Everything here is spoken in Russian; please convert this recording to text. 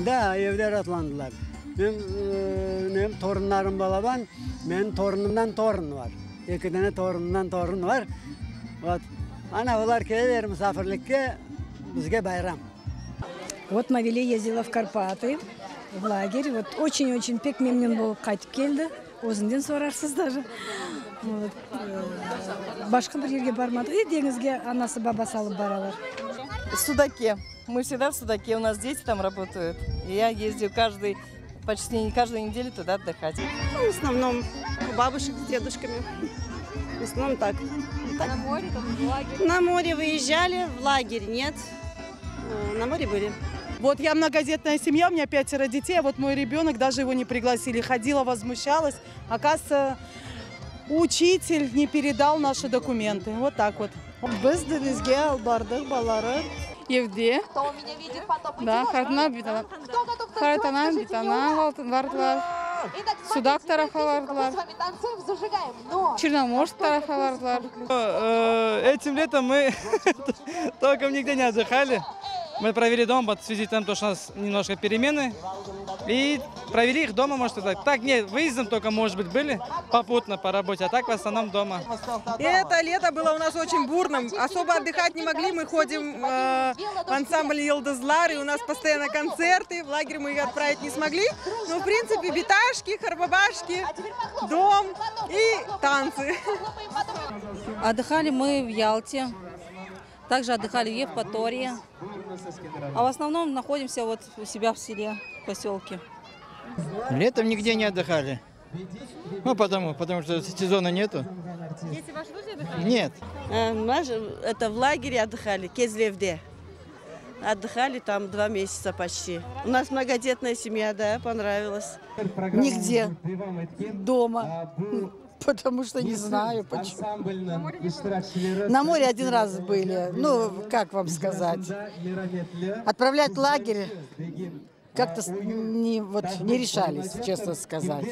Da, evde ratlandılar. Benim torunlarım balaban, benim torunumdan torun var. İki tane torunumdan torun var. Ana olar köyler misafirlikке, bizge bayram. Вот Мавиле ездила в Карпаты, в лагерь. Вот очень-очень пек мемнен болып қайтып келді. Өзіңден сорарсыз даже. Вот. Башқа бір жерге бармадық. И деңізге анасы бабасы алып баралар. В Судаке. Мы всегда в Судаке, у нас дети там работают. И я ездил почти каждую неделю туда отдыхать. Ну, в основном у бабушек с дедушками. В основном так. На море, там, в лагерь? На море выезжали, в лагерь нет. На море были. Вот я многодетная семья, у меня 5 детей, а вот мой ребенок, даже его не пригласили. Ходила, возмущалась. Оказывается, учитель не передал наши документы. Вот так вот. Biz denizge bardıq balları evde. Кто меня видит, потом Да, Харатана битана. Харатана битана бардылар. Судак тарафа бардылар. Мы с вами танцуем, зажигаем, но... Черноморск тарафа бардылар. Этим летом мы толком нигде не отдыхали. Мы провели дома в связи с тем, что у нас немножко перемены. И провели их дома, может, так нет, выездом только, может быть, были попутно по работе, а так в основном дома. И это лето было у нас очень бурным. Особо отдыхать не могли. Мы ходим в ансамбль Йылдызлар, и у нас постоянно концерты. В лагерь мы их отправить не смогли. Но, в принципе, биташки, харбабашки, дом и танцы. Отдыхали мы в Ялте. Также отдыхали в Евпатории. А в основном находимся вот у себя в селе, в поселке. Летом нигде не отдыхали. Ну, потому что сезона нету. Дети ваши тоже отдыхали? Нет. Это в лагере отдыхали, Кезлевде. Отдыхали там 2 месяца почти. У нас многодетная семья, да, понравилось. Нигде. Дома. Потому что не знаю почему. На море 1 раз были. Ну, как вам сказать. Отправлять в лагерь как-то не решались, честно сказать.